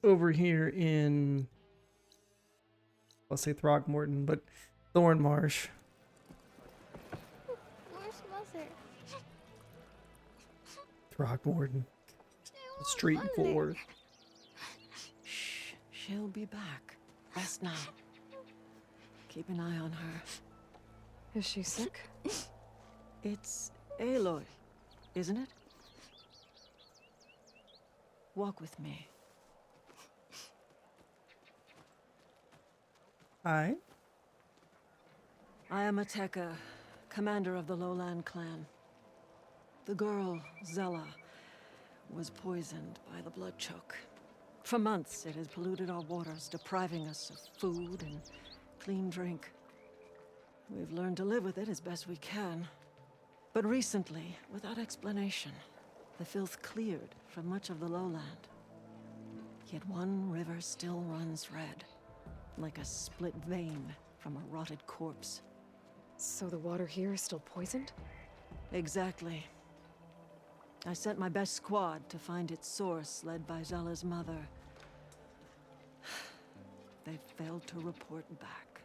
over here in, let's say Throgmorton, but Thornmarsh. Where's Mother? Throgmorton. Street in Fort Worth. Shh, she'll be back. Rest now. Keep an eye on her. Is she sick? It's Aloy, isn't it? Walk with me. Hi. I am Ateka, commander of the Lowland clan. The girl, Zella, was poisoned by the blood choke. For months, it has polluted our waters, depriving us of food and clean drink. We've learned to live with it as best we can. But recently, without explanation, the filth cleared from much of the lowland. Yet one river still runs red, like a split vein from a rotted corpse. So the water here is still poisoned? Exactly. I sent my best squad to find its source, led by Zella's mother. They failed to report back.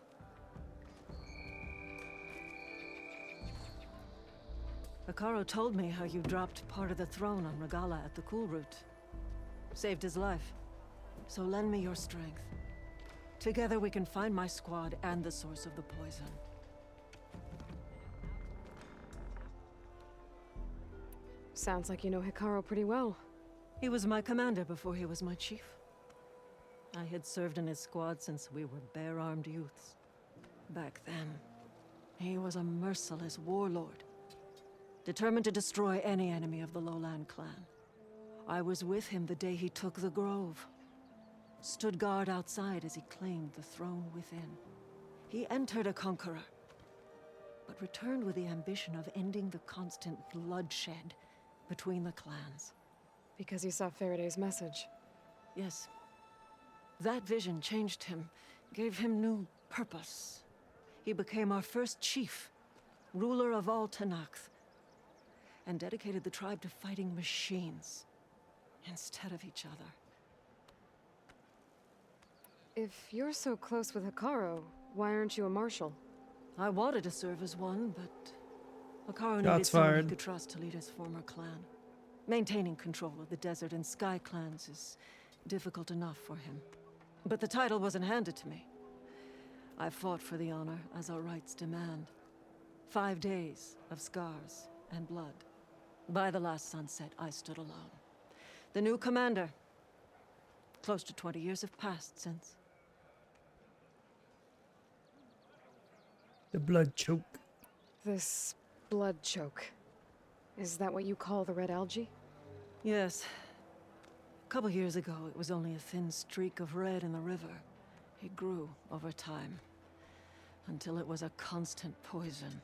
Hekarro told me how you dropped part of the throne on Regala at the Cool Route. Saved his life. So lend me your strength. Together we can find my squad and the source of the poison. Sounds like you know Hekarro pretty well. He was my commander before he was my chief. I had served in his squad since we were bare-armed youths. Back then, he was a merciless warlord, determined to destroy any enemy of the Lowland clan. I was with him the day he took the Grove. Stood guard outside as he claimed the throne within. He entered a conqueror, but returned with the ambition of ending the constant bloodshed between the clans. Because you saw Faraday's message. Yes. That vision changed him, gave him new purpose. He became our first chief, ruler of all Tenakth, and dedicated the tribe to fighting machines instead of each other. If you're so close with Hekarro, why aren't you a marshal? I wanted to serve as one, but Hekarro needed Shots someone he fired. could trust to lead his former clan. Maintaining control of the desert and sky clans is difficult enough for him. But the title wasn't handed to me. I fought for the honor, as our rights demand. 5 days of scars and blood. By the last sunset, I stood alone. The new commander. Close to 20 years have passed since. The blood choke. This blood choke. Is that what you call the red algae? Yes. A couple years ago, it was only a thin streak of red in the river. It grew over time, until it was a constant poison.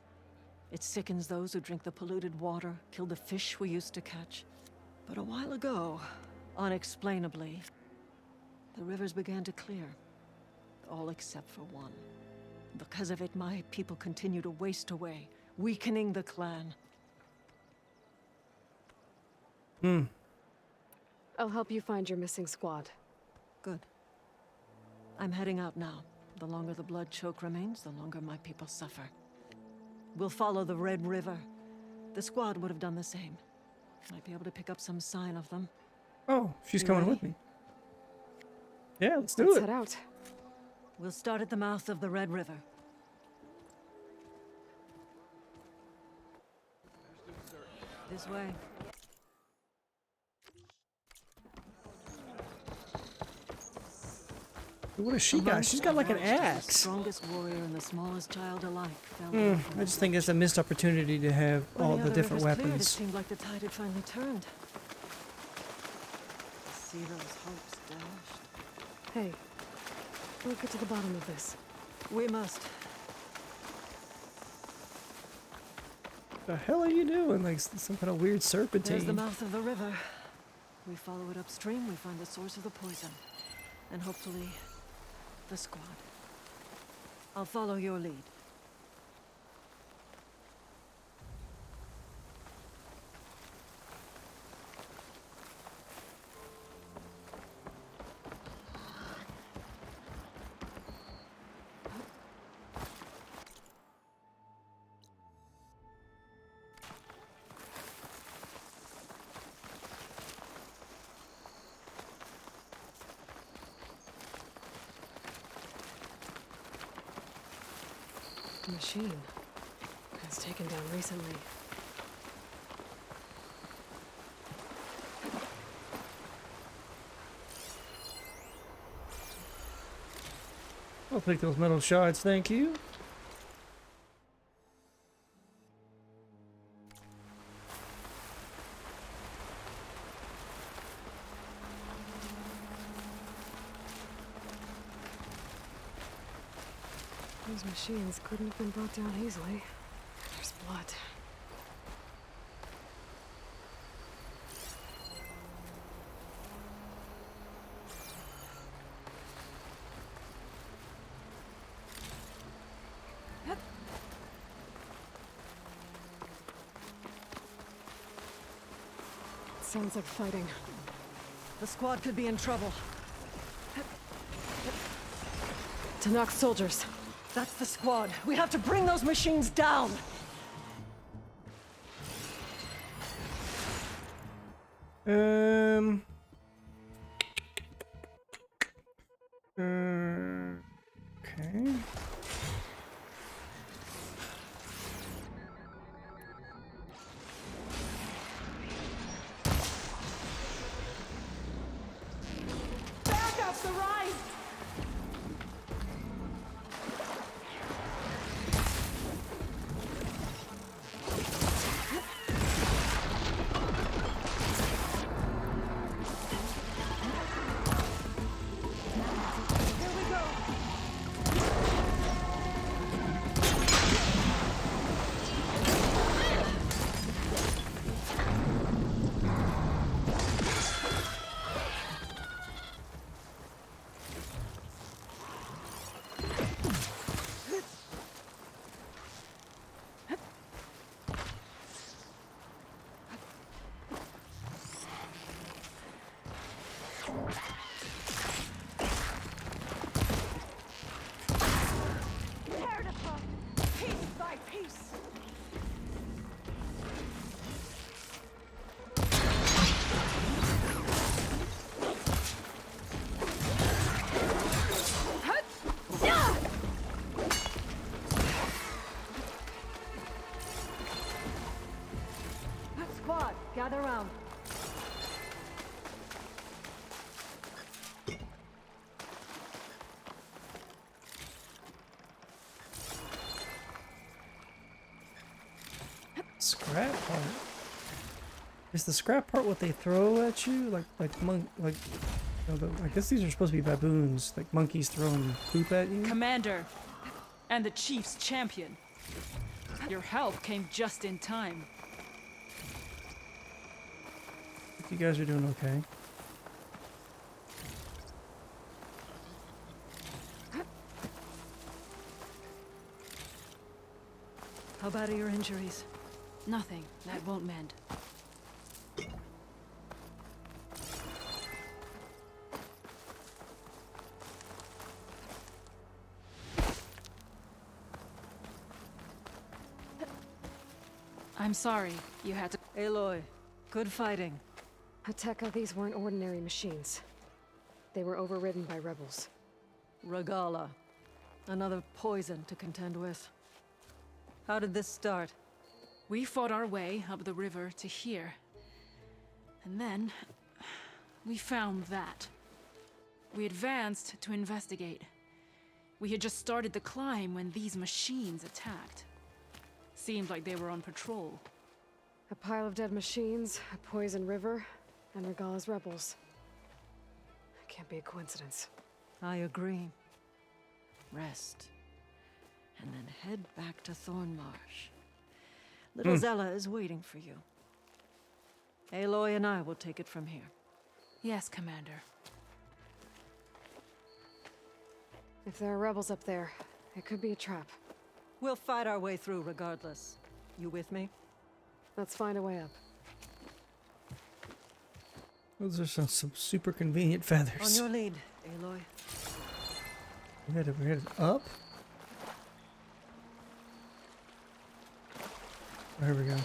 It sickens those who drink the polluted water, kill the fish we used to catch. But a while ago, unexplainably, the rivers began to clear. All except for one. Because of it, my people continue to waste away, weakening the clan. I'll help you find your missing squad. Good. I'm heading out now. The longer the blood choke remains, the longer my people suffer. We'll follow the Red River. The squad would have done the same. Might be able to pick up some sign of them. Oh, she's You coming ready? with me. Yeah, let's do Let's it. head out. We'll start at the mouth of the Red River. This way. What has she got? She's got like an The axe. strongest warrior and the smallest child alike fell Hmm, ill from I just the think it's a missed opportunity to have When all the other different rivers cleared, it weapons. seemed like the tide had finally turned. See those hopes dashed. Hey, we'll get to the bottom of this. We must. The hell are you doing? Like some kind of weird There's the serpentine. mouth of the river. We follow it upstream, we find the source of the poison. And hopefully, the squad. I'll follow your lead. machine. It was taken down recently. I'll take those metal shards, thank you. Those machines couldn't have been brought down easily. There's blood. Sounds like fighting. The squad could be in trouble. To knock soldiers. That's the squad. We have to bring those machines down! Okay. Back up the right! Squad, gather round. Scrap part. Is the scrap part what they throw at you? I guess these are supposed to be baboons, like monkeys throwing poop at you. Commander, and the Chief's champion. Your help came just in time. Hope you guys are doing okay. How bad are your injuries? Nothing. That won't mend. I'm sorry you had to... Aloy, good fighting. Hateka, these weren't ordinary machines. They were overridden by rebels. Regala, another poison to contend with. How did this start? We fought our way up the river to here. And then... we found that. We advanced to investigate. We had just started the climb when these machines attacked. Seemed like they were on patrol. A pile of dead machines, a poison river, and Regala's rebels. It can't be a coincidence. I agree. Rest. And then head back to Thornmarsh. Little Zella is waiting for you. Aloy and I will take it from here. Yes, Commander. If there are rebels up there, it could be a trap. We'll fight our way through regardless. You with me? Let's find a way up. Those are some super convenient feathers. On your lead, Aloy. We're headed up? There we go.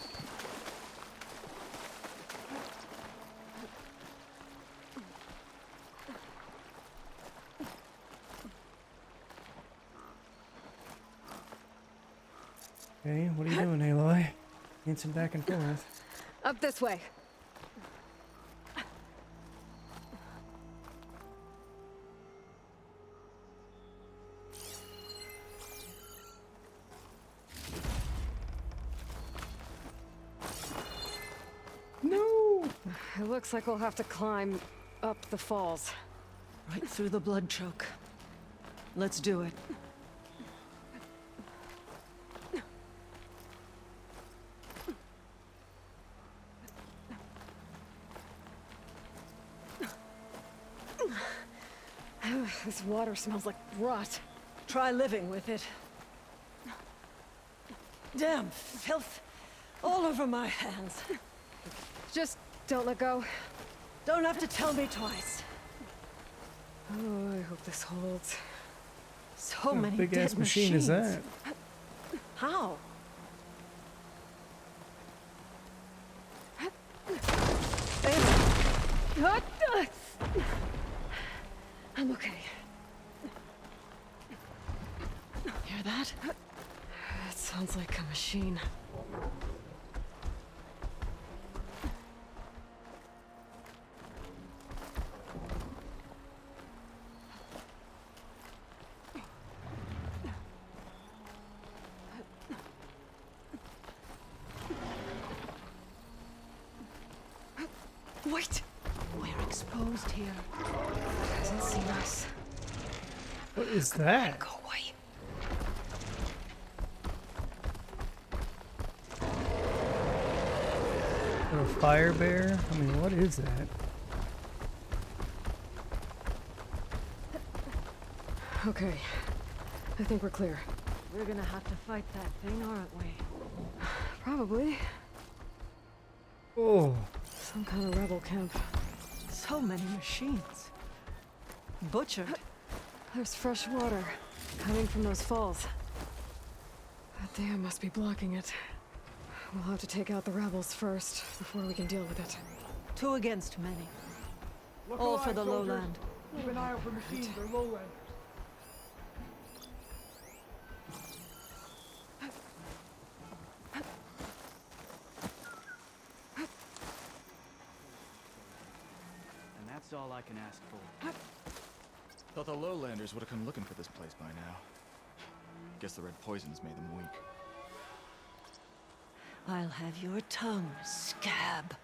Okay, what are you doing, Aloy? Dancing back and forth. Up this way. No! It looks like we'll have to climb up the falls. Right through the blood choke. Let's do it. This water smells like rot. Try living with it. Damn filth all over my hands. Just don't let go. Don't have to tell me twice. Oh, I hope this holds. So What many big dead ass machine is machines. that? How? What? I'm okay. Hear that? It sounds like a machine. Wait! We're exposed here. Doesn't seem nice. What is that? Go away. A fire bear? I mean, what is that? Okay. I think we're clear. We're gonna have to fight that thing, aren't we? Probably. Oh, Some kind of rebel camp. So many machines. Butchered. There's fresh water coming from those falls. That dam must be blocking it. We'll have to take out the rebels first before we can deal with it. 2 against many. Look All alive, for the soldiers. lowland. Keep an eye out for machines or lowlanders. And that's all I can ask for. Thought the lowlanders would have come looking for this place by now. Guess the red poisons made them weak. I'll have your tongue, scab.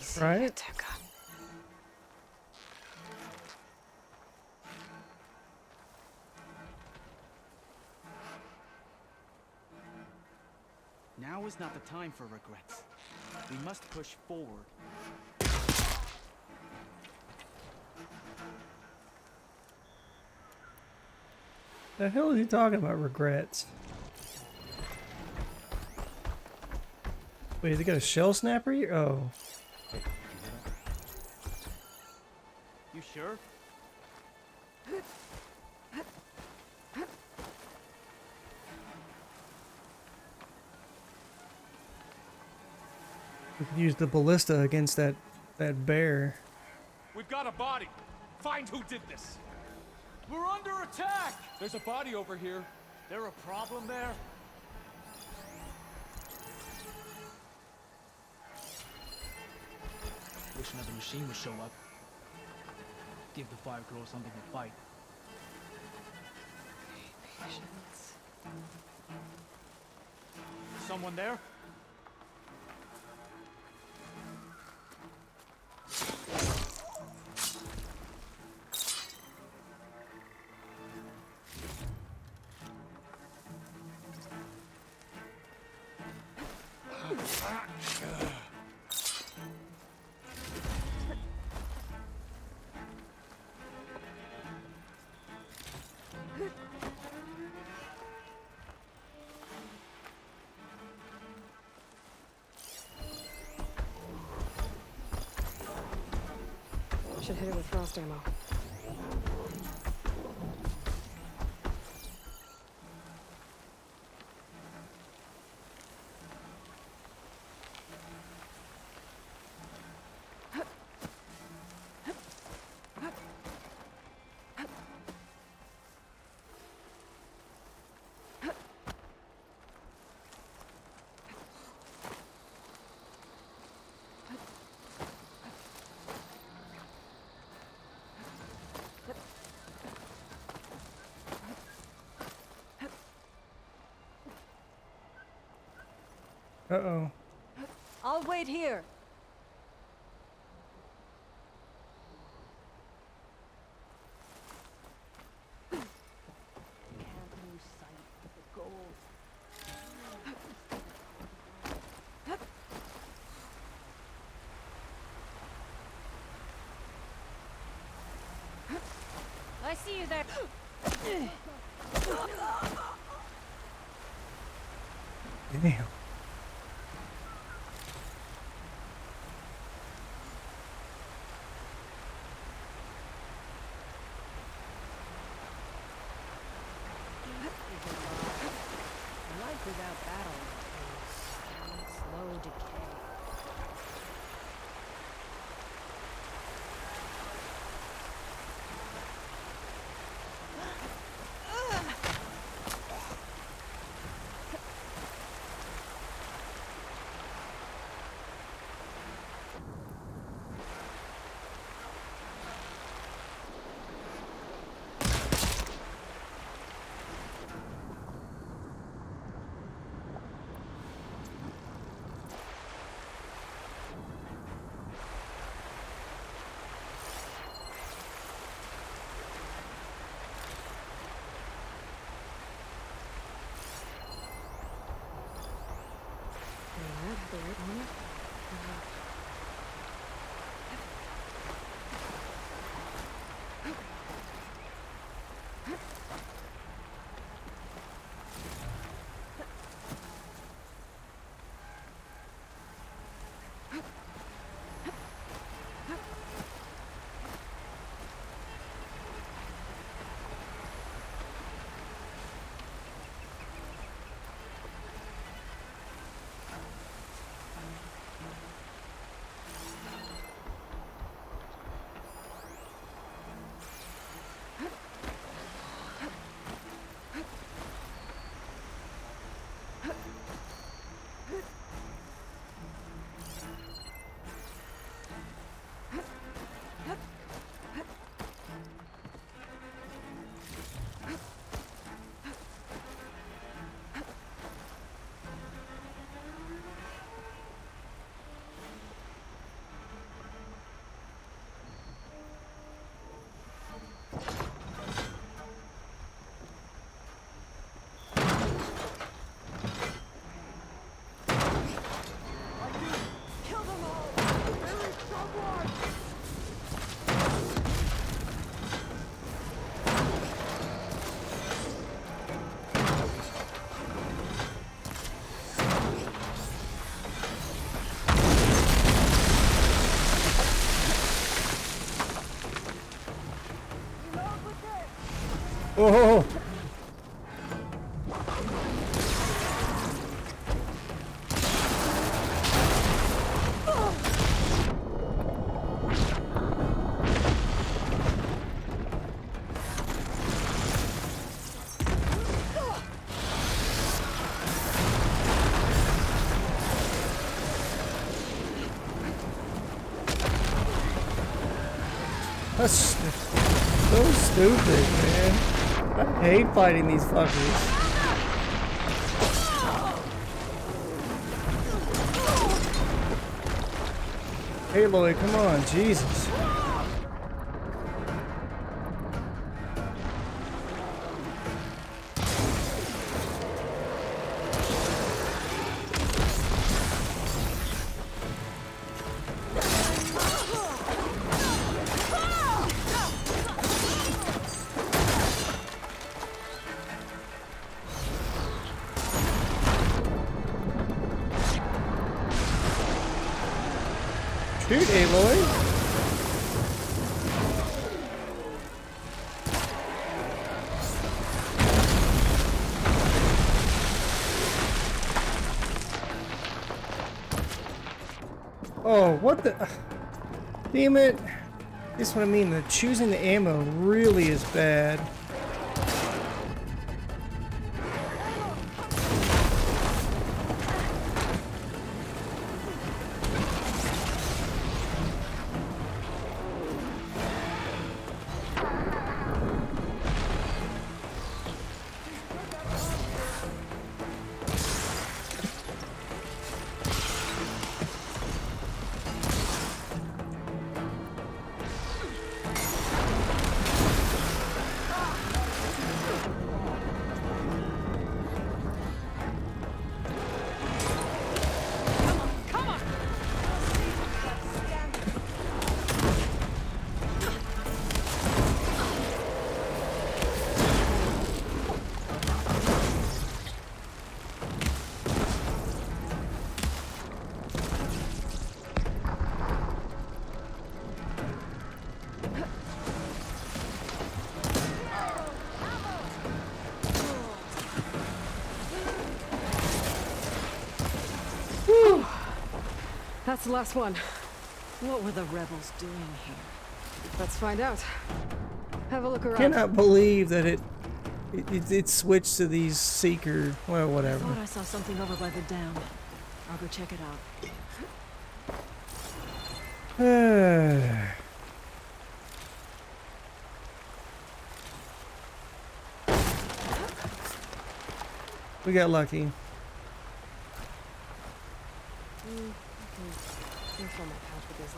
Easy, Right? Tekka. Now is not the time for regrets. We must push forward. the hell is he talking about? Regrets. Wait, they got a shell snapper here? Oh. You sure? We could use the ballista against that bear. We've got a body. Find who did this. We're under attack. There's a body over here. There a problem there? Wish another machine would show up. Give the fire girl something to fight. Someone there? Should hit it with frost ammo. Uh-oh. I'll wait here. I see you there. Damn. Life without battle is slow decay. The right moment? Oh! That's so stupid, man. I hate fighting these fuckers. Hey, Aloy, come on, Jesus. Shoot, Aloy. Oh, what the? Damn it. This is what I mean. The choosing the ammo really is bad. That's the last one. What were the rebels doing here? Let's find out. Have a look around. Cannot believe that it switched to these seeker. Well, I whatever. thought I saw something over by the dam. I'll go check it out. We got lucky. Refill my pouch with this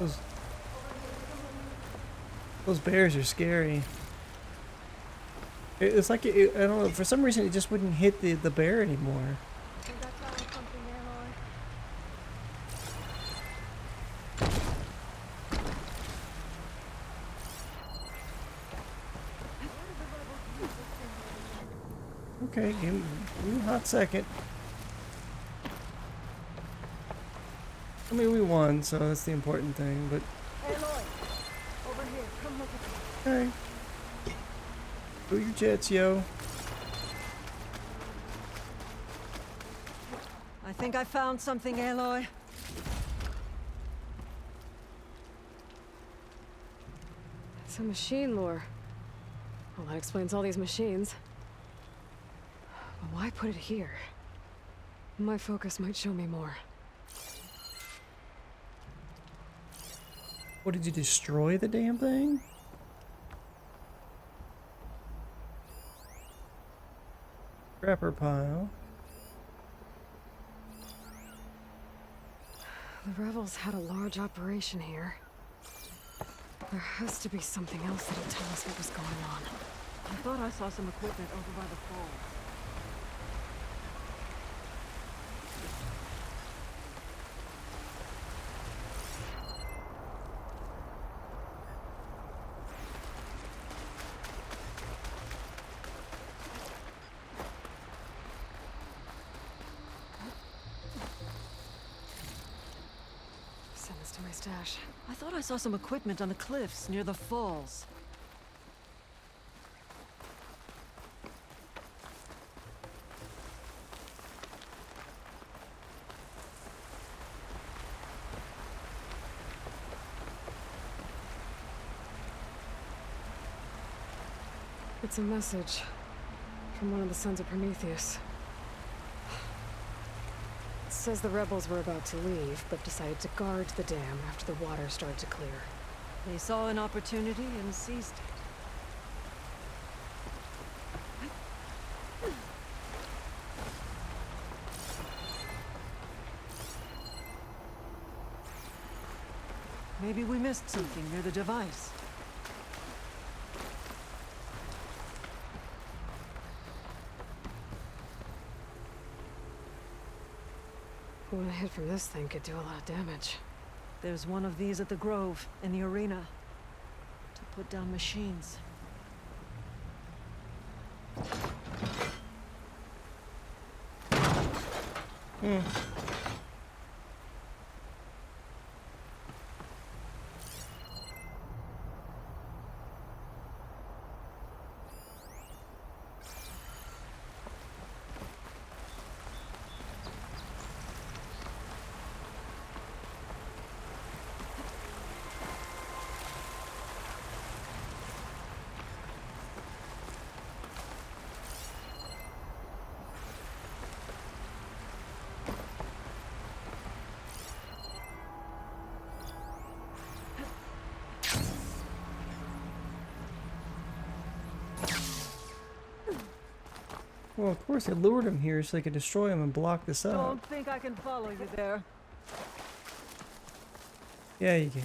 later. Those bears are scary. It's like I don't know. For some reason, it just wouldn't hit the bear anymore. Think I found something, Aloy? Okay, give me a hot second. I mean, we won, so that's the important thing. But Aloy! Over here, come look at me. hey, do your jets, yo. I think I found something, Aloy. It's a machine lore. Well, that explains all these machines. But why put it here? My focus might show me more. What, did you destroy the damn thing? Scrapper pile. The rebels had a large operation here. There has to be something else that'll tell us what was going on. I thought I saw some equipment over by the falls. Send this to my stash. I thought I saw some equipment on the cliffs near the falls. It's a message from one of the sons of Prometheus. It says the rebels were about to leave, but decided to guard the dam after the water started to clear. They saw an opportunity and seized it. Maybe we missed something near the device. One hit from this thing could do a lot of damage. There's one of these at the Grove, in the arena. To put down machines. Well, of course, they lured him here so they could destroy him and block this up. Don't think I can follow you there. Yeah, you can.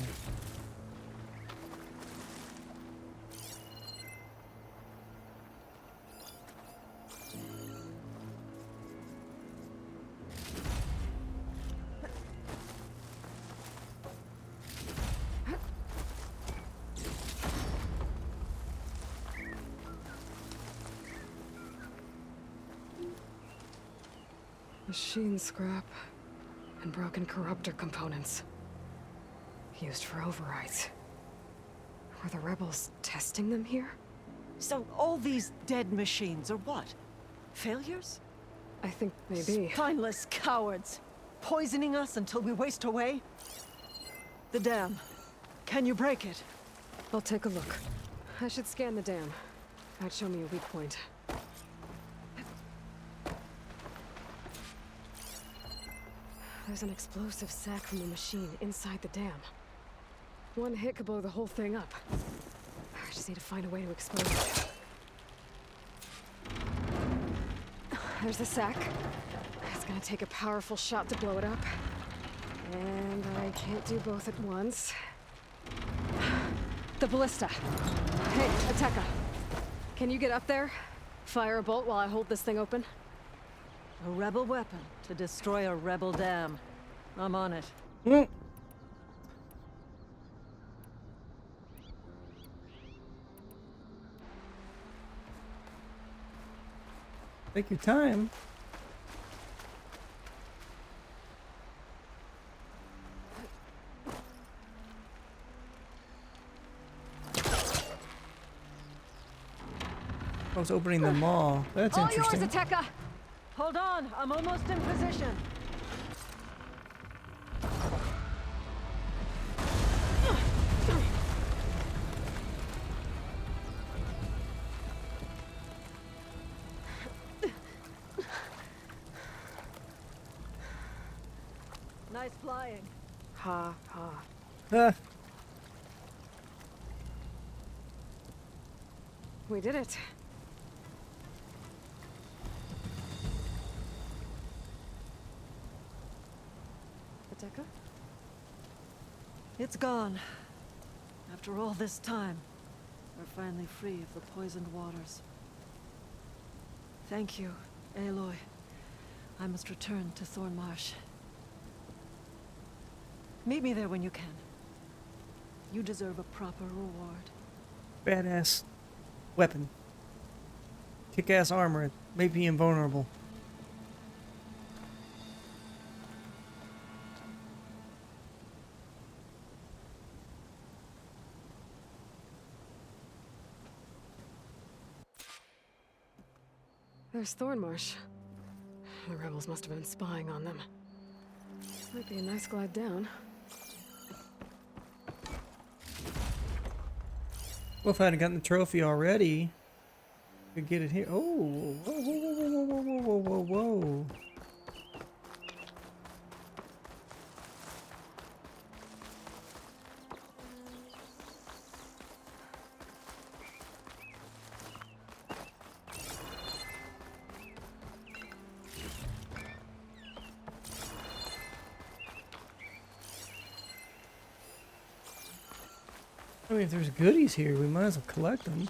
Machine scrap and broken corruptor components. Used for overrides. Were the rebels testing them here? So all these dead machines are what? Failures? I think maybe. Spineless cowards! Poisoning us until we waste away? The dam. Can you break it? I'll take a look. I should scan the dam. That'd show me a weak point. There's an explosive sac from the machine inside the dam. One hit could blow the whole thing up. I just need to find a way to expose it. There's the sac. It's gonna take a powerful shot to blow it up. And I can't do both at once. The ballista. Hey, Ateka. Can you get up there? Fire a bolt while I hold this thing open? A rebel weapon to destroy a rebel dam. I'm on it. Take your time. I was opening the maw. That's All interesting. yours, Ateka! Hold on, I'm almost in position. Nice flying. Ha ha. Ah, We did it. Ateka? It's gone. After all this time, we're finally free of the poisoned waters. Thank you, Aloy. I must return to Thornmarsh. Meet me there when you can. You deserve a proper reward. badass weapon. Kick-ass armor. Make me invulnerable. There's Thornmarsh. The rebels must have been spying on them. Might be a nice glide down. Well, if I hadn't gotten the trophy already, we could get it here. Oh, whoa, whoa, whoa, whoa, whoa, whoa, whoa, whoa. I mean, if there's goodies here, we might as well collect them.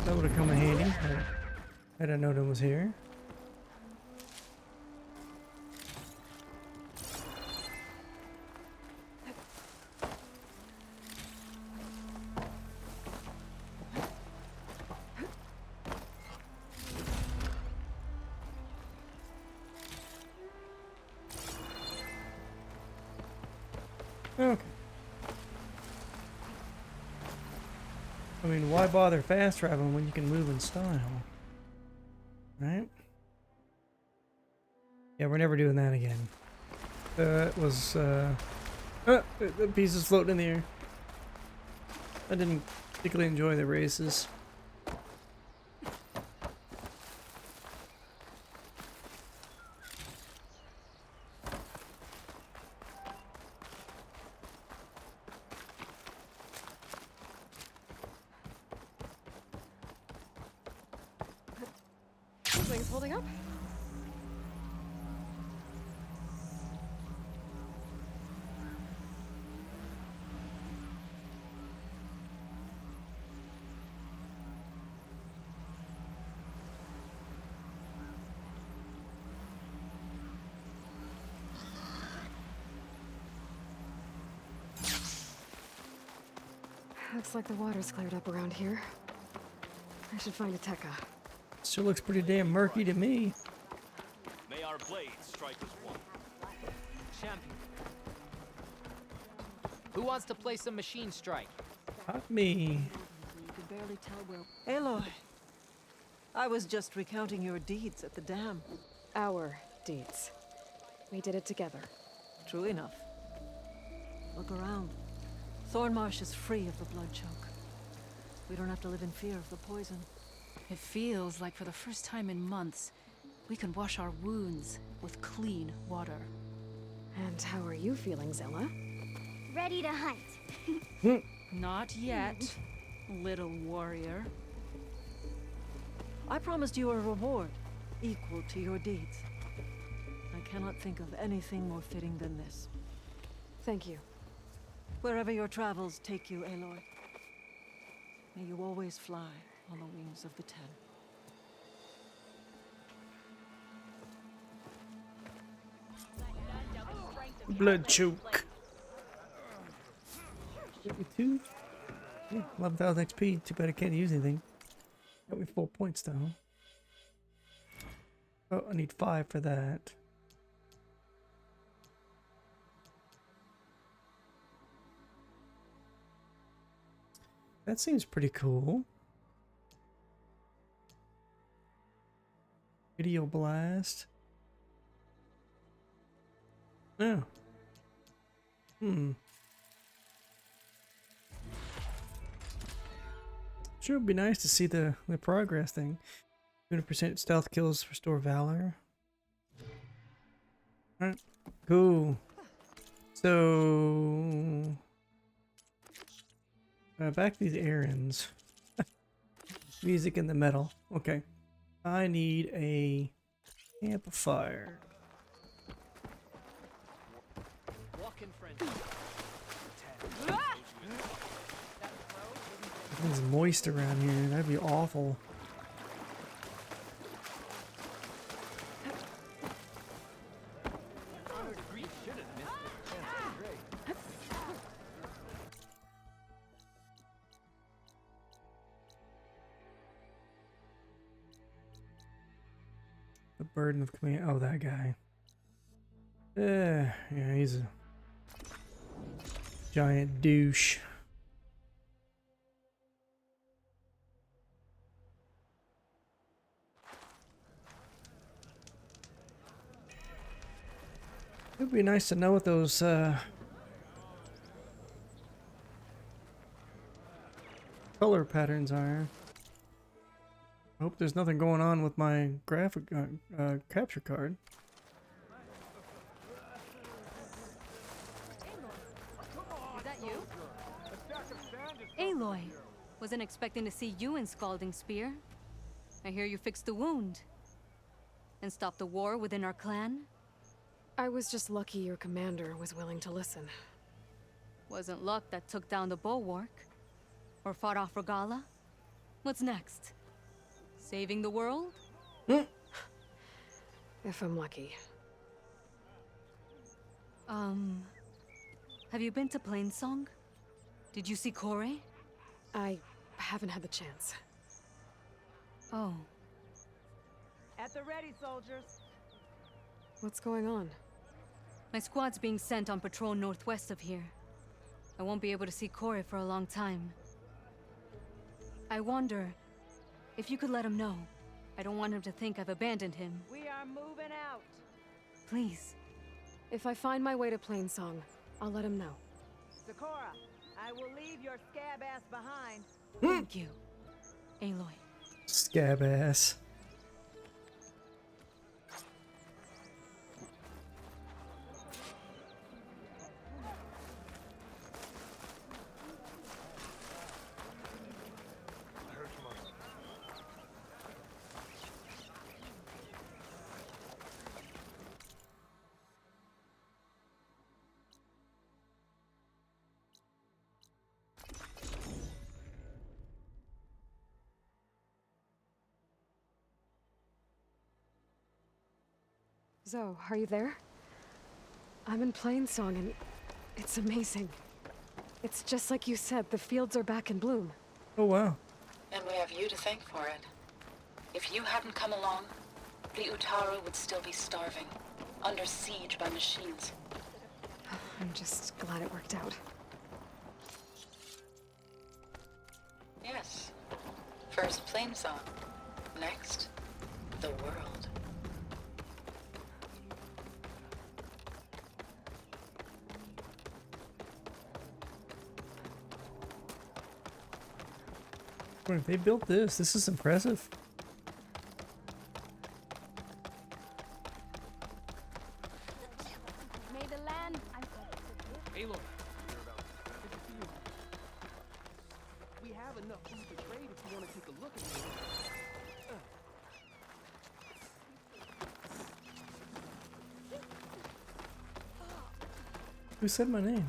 That would have come in handy. I didn't know that was here. Okay. I mean, why bother fast traveling when you can move in style? Right? Yeah, we're never doing that again. That was, the piece is floating in the air. I didn't particularly enjoy the races. Things holding up? Looks like the water's cleared up around here. I should find Ateka. Still looks pretty damn murky to me. May our blades strike as one. Champion. Who wants to play some machine strike? Not me. You can barely tell where. Aloy, I was just recounting your deeds at the dam. Our deeds. We did it together. True enough. Look around. Thornmarsh is free of the blood choke. We don't have to live in fear of the poison. It feels like for the first time in months, we can wash our wounds with clean water. And how are you feeling, Zella? Ready to hunt. Not yet, little warrior. I promised you a reward equal to your deeds. I cannot think of anything more fitting than this. Thank you. Wherever your travels take you, Aloy, may you always fly on the wings of the Ten. Blood choke. 52? 11,000 XP. Too bad I can't use anything. Got me 4 points though. Oh, I need 5 for that. That seems pretty cool. Video blast. Oh. Sure would be nice to see the progress thing. 200% stealth kills restore valor. Alright, cool. So back to these errands. Music in the metal. Okay. I need a amplifier. Everything's moist around here. That'd be awful. The burden of command. Oh, that guy. Yeah, he's a giant douche. It would be nice to know what those color patterns are. I hope there's nothing going on with my graphic capture card. Is that you? Aloy, wasn't expecting to see you in Scalding Spear. I hear you fixed the wound and stopped the war within our clan. I was just lucky your commander was willing to listen. Wasn't luck that took down the bulwark or fought off Regala. What's next? Saving the world? If I'm lucky. Have you been to Plainsong? Did you see Kore? I haven't had the chance. Oh. At the ready, soldiers. What's going on? My squad's being sent on patrol northwest of here. I won't be able to see Kore for a long time. I wonder if you could let him know. I don't want him to think I've abandoned him. We are moving out. Please. If I find my way to Plainsong, I'll let him know. Sakura, I will leave your scab ass behind. Thank you, Aloy. Scab ass. Zo, are you there? I'm in Plainsong and it's amazing. It's just like you said, the fields are back in bloom. Oh wow. And we have you to thank for it. If you hadn't come along, the Utaru would still be starving, under siege by machines. I'm just glad it worked out. First, plain song. Next, the world. Boy, they built this. This is impressive. May the land. Aloy. Good to see you. We have enough food to trade if you want to take a look at it. Who said my name?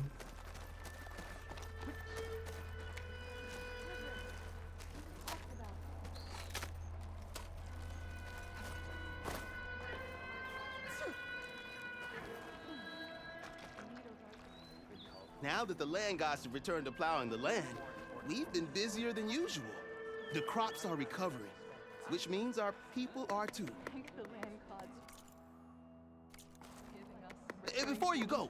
Now that the land gods have returned to plowing the land, we've been busier than usual. The crops are recovering, which means our people are too. Before you go,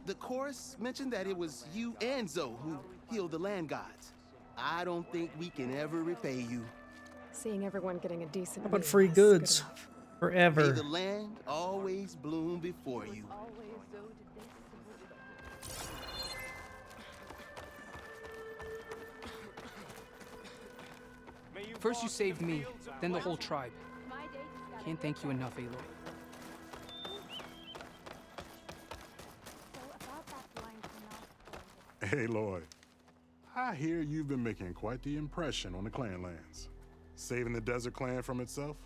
the chorus mentioned that it was you and Zoe who healed the land gods. I don't think we can ever repay you. Seeing everyone getting a decent How about meal free is goods? good enough. Forever. May the land always bloom before you. First you saved me, then the whole tribe. Can't thank you enough, Aloy. Aloy, I hear you've been making quite the impression on the clan lands. Saving the desert clan from itself,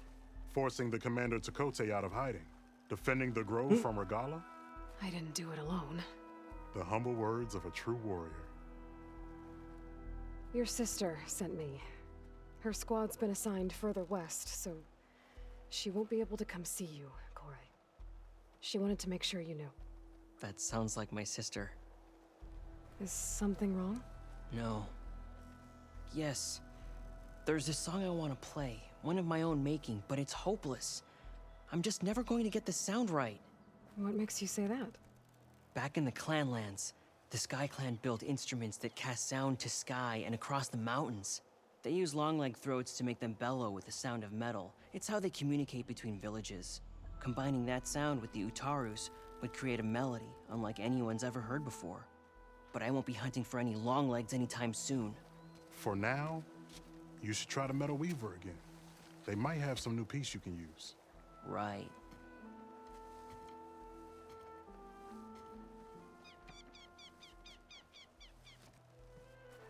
forcing the commander Takote out of hiding, defending the grove from Regala. I didn't do it alone. The humble words of a true warrior. Your sister sent me. Her squad's been assigned further west, so she won't be able to come see you, Corey. She wanted to make sure you knew. That sounds like my sister. Is something wrong? No. Yes. There's this song I want to play, one of my own making, but it's hopeless. I'm just never going to get the sound right. What makes you say that? Back in the clan lands, the Sky Clan built instruments that cast sound to sky and across the mountains. They use long-leg throats to make them bellow with the sound of metal. It's how they communicate between villages. Combining that sound with the Utarus would create a melody unlike anyone's ever heard before. But I won't be hunting for any long legs anytime soon. For now, you should try the Metal Weaver again. They might have some new piece you can use. Right.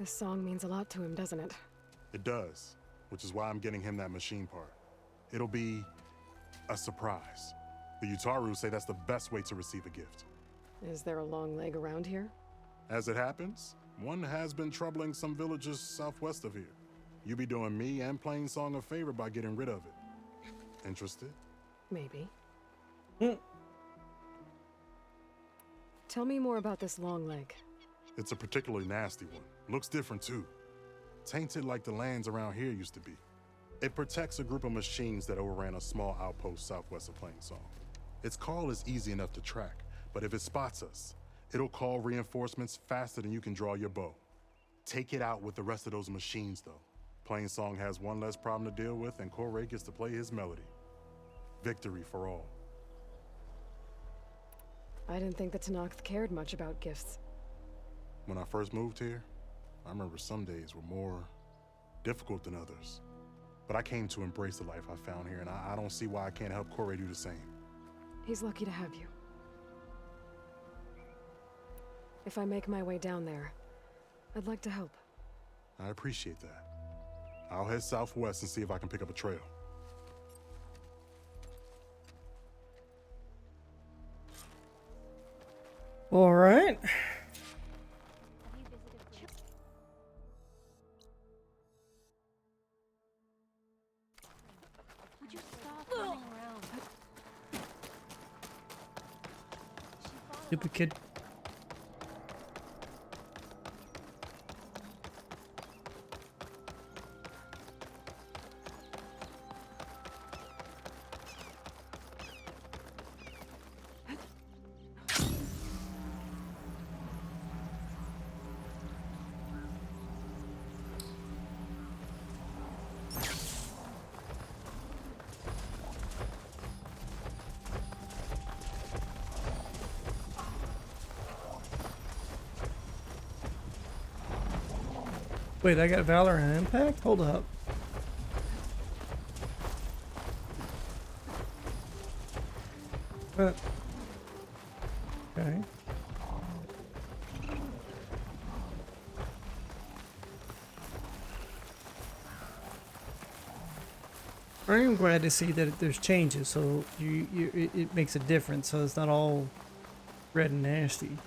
This song means a lot to him, doesn't it? It does, which is why I'm getting him that machine part. It'll be a surprise. The Utaru say that's the best way to receive a gift. Is there a long leg around here? As it happens, one has been troubling some villages southwest of here. You be doing me and Plain Song a favor by getting rid of it. Interested? Maybe. Tell me more about this long leg. It's a particularly nasty one. Looks different too. Tainted like the lands around here used to be. It protects a group of machines that overran a small outpost southwest of Plain Song. Its call is easy enough to track, but if it spots us, it'll call reinforcements faster than you can draw your bow. Take it out with the rest of those machines though. Plain Song has one less problem to deal with and Corey gets to play his melody. Victory for all. I didn't think the Tenakth cared much about gifts. When I first moved here, I remember some days were more difficult than others. But I came to embrace the life I found here, and I don't see why I can't help Corey do the same. He's lucky to have you. If I make my way down there, I'd like to help. I appreciate that. I'll head southwest and see if I can pick up a trail. All right. Would you stop running around? Stupid kid. Wait, I got Valor and Impact? Hold up. Okay. I'm glad to see that there's changes, so it makes a difference, so it's not all red and nasty.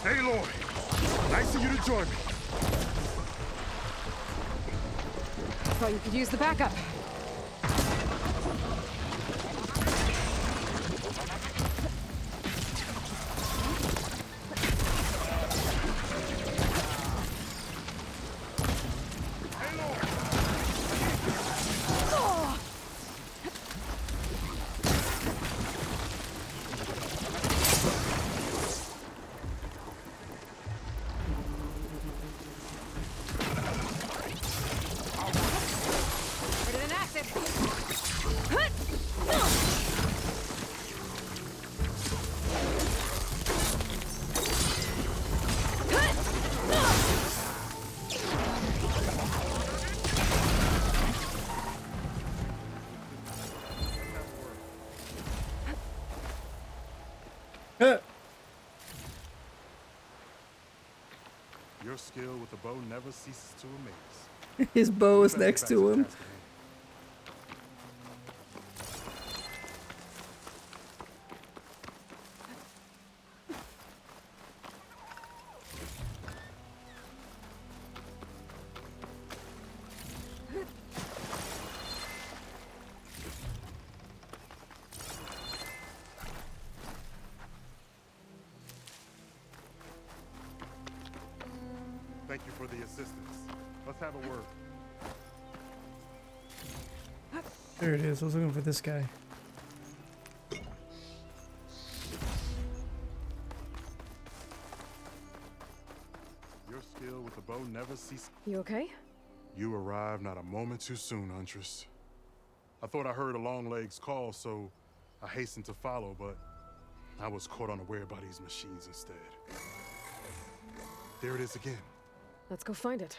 Hey, Aloy. Nice of you to join me. Thought you could use the backup. Your skill with the bow never ceases to amaze. His bow is next to him. Thank you for the assistance. Let's have a word. There it is. I was looking for this guy. Your skill with the bow never ceases. You okay? You arrived not a moment too soon, Huntress. I thought I heard a Longleg's call, so I hastened to follow, but I was caught unaware by these machines instead. There it is again. Let's go find it.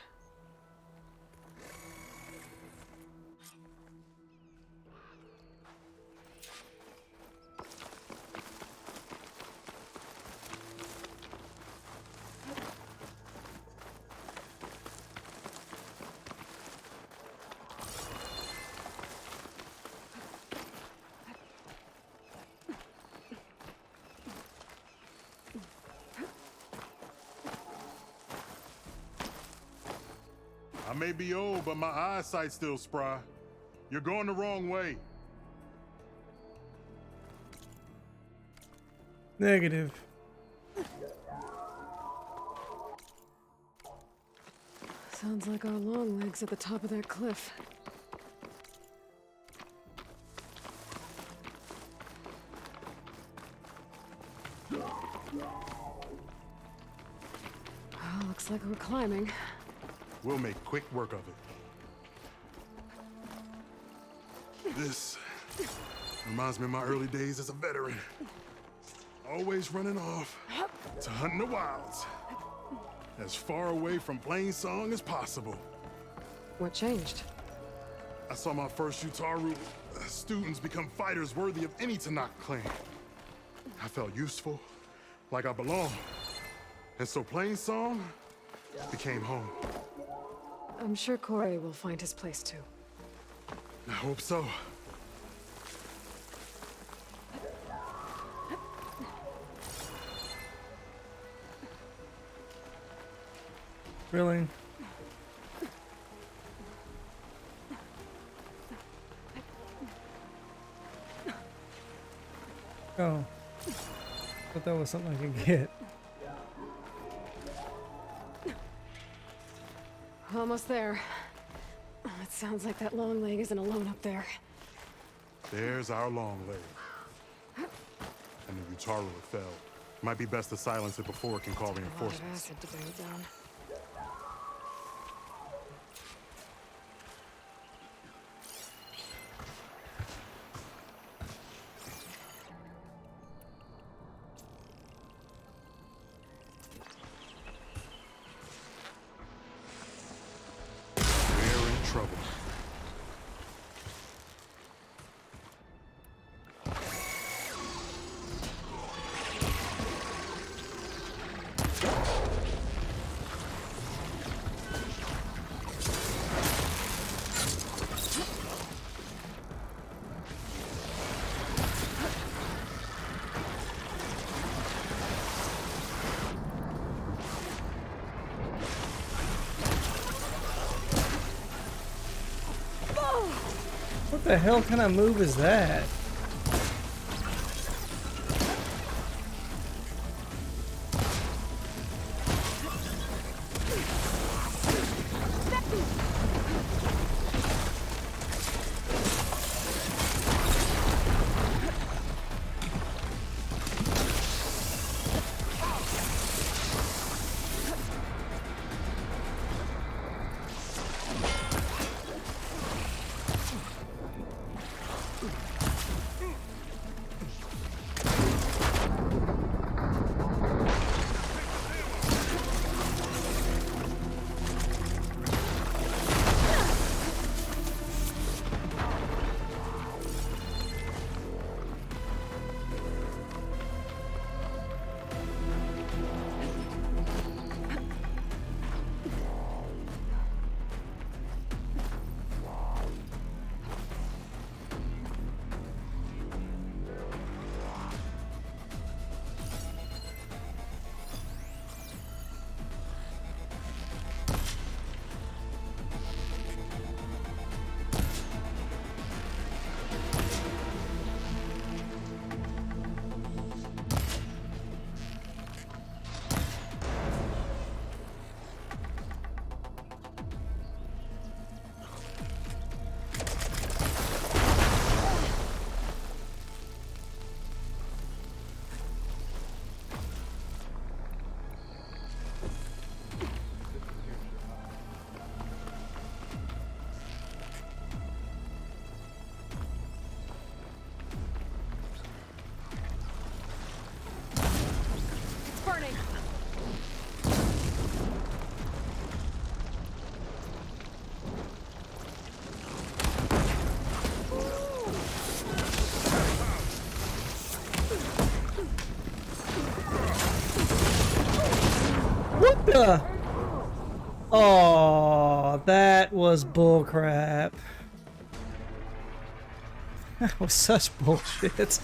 I may be old, but my eyesight's still spry. You're going the wrong way. Negative. Sounds like our long legs at the top of that cliff. Oh, looks like we're climbing. We'll make quick work of it. This reminds me of my early days as a veteran. Always running off to hunt in the wilds. As far away from plain song as possible. What changed? I saw my first Utaru students become fighters worthy of any Tanakh clan. I felt useful, like I belonged. And so plain song became home. I'm sure Corey will find his place too. I hope so. Really? Oh. Thought that was something I could get. Almost there. It sounds like that long leg isn't alone up there. There's our long leg. And the Utaro fell. Might be best to silence it before it can call reinforcements. A lot of acid to bring it down. We're in trouble. What the hell kind of move is that? What the? Oh, that was bullcrap. That was such bullshit.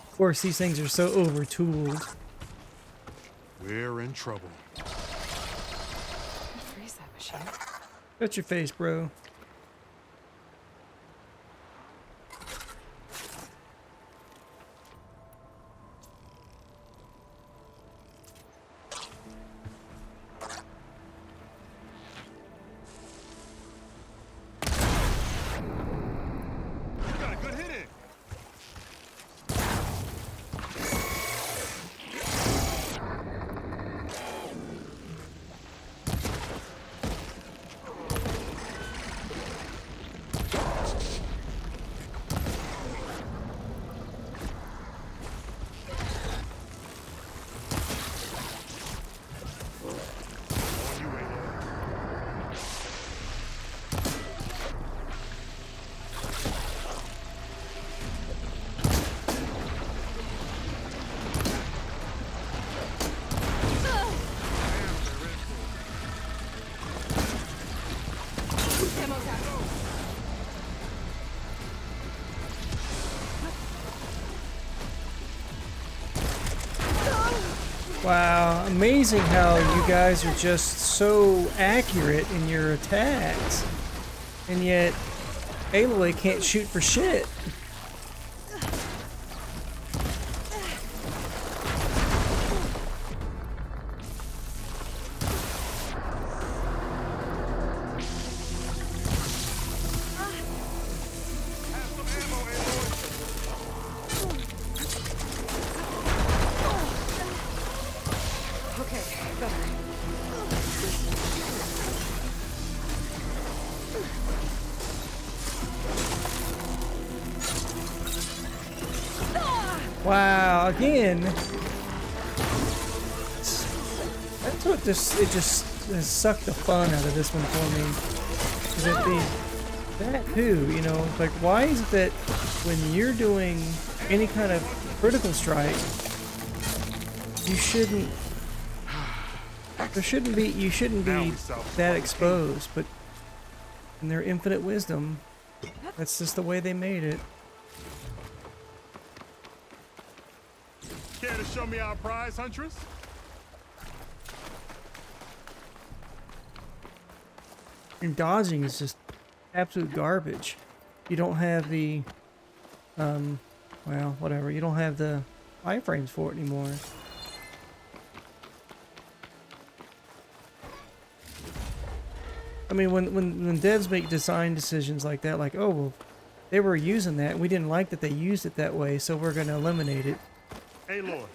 Of course, these things are so over-tooled. We're in trouble. Freeze that machine. Shut your face, bro. Got a good hit in. Wow, amazing how you guys are just so accurate in your attacks. And yet, Aloy can't shoot for shit. Wow, again. That's what it just has sucked the fun out of this one for me. Is that too, you know, like why is it that when you're doing any kind of critical strike, you shouldn't be that exposed, but in their infinite wisdom, that's just the way they made it. Care to show me our prize, Huntress? And dodging is just absolute garbage. You don't have the, well, whatever. You don't have the iframes for it anymore. I mean, when devs make design decisions like that, like, oh, well, they were using that, and we didn't like that they used it that way, so we're going to eliminate it. Aloy,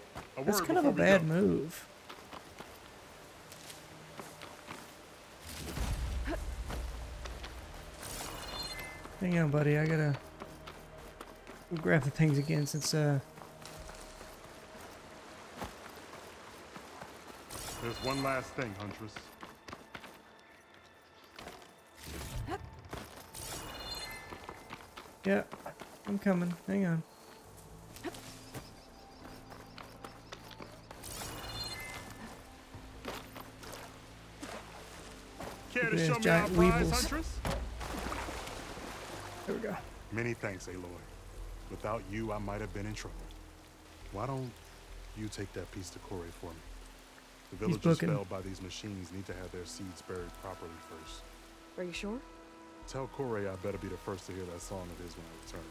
That's kind of a bad move. Hang on, buddy. I gotta grab the things again since There's one last thing, Huntress. Yeah, I'm coming. Hang on. Care to There's show me giant our prize, weevils. Huntress? There we go. Many thanks, Aloy. Without you, I might have been in trouble. Why don't you take that piece to Corey for me? The villagers booking. felled by these machines need to have their seeds buried properly first. Are you sure? Tell Corey I better be the first to hear that song of his when I return.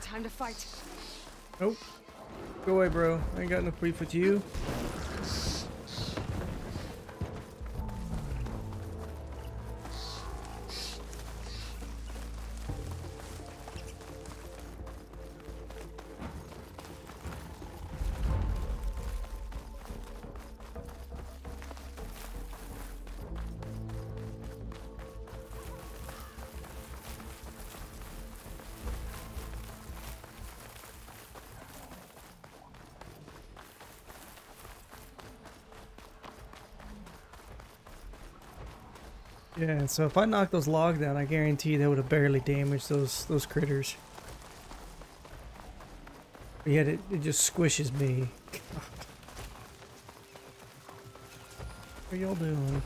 Time to fight. Nope. Go away, bro. I ain't got no beef with you. Yeah, so if I knock those logs down, I guarantee they would have barely damaged those critters. But yet it just squishes me. What are y'all doing?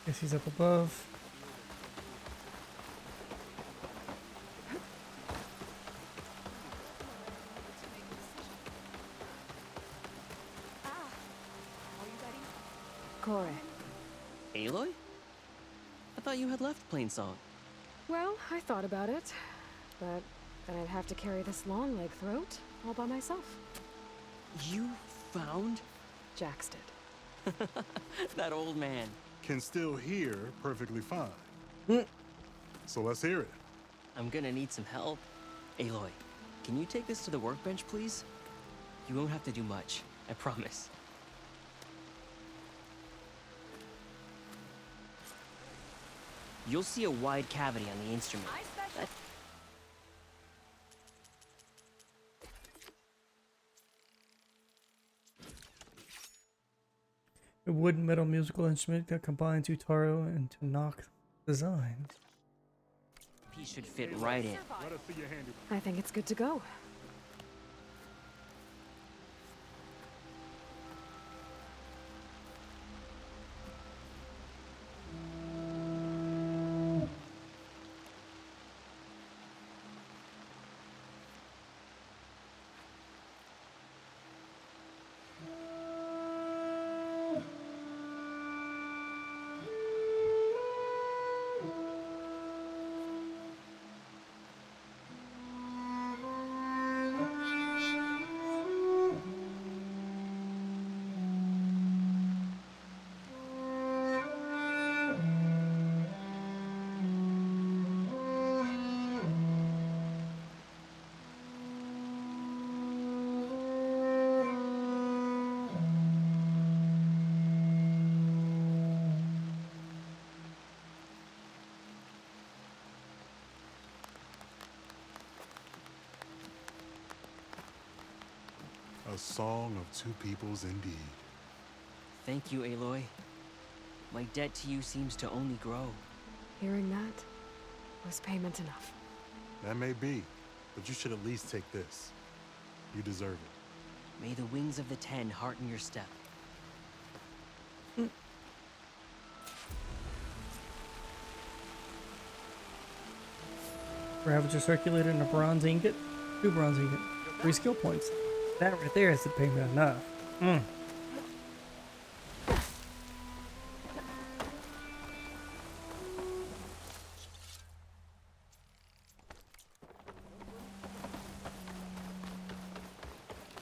Guess he's up above. Corey. Aloy? I thought you had left Plainsong. Well, I thought about it, but then I'd have to carry this long leg throat all by myself. You found? Jax did. That old man. Can still hear perfectly fine. So let's hear it. I'm gonna need some help. Aloy, can you take this to the workbench, please? You won't have to do much, I promise. You'll see a wide cavity on the instrument. A wood metal musical instrument that combines Utaro and Tanakh designs. Piece should fit right in. I think it's good to go. A song of two peoples indeed. Thank you, Aloy. My debt to you seems to only grow. Hearing that was payment enough. That may be, but you should at least take this. You deserve it. May the wings of the Ten hearten your step. Ravager circulator and a bronze ingot. 2 bronze ingot. 3 skill points. That right there is the payment enough.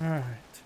Alright.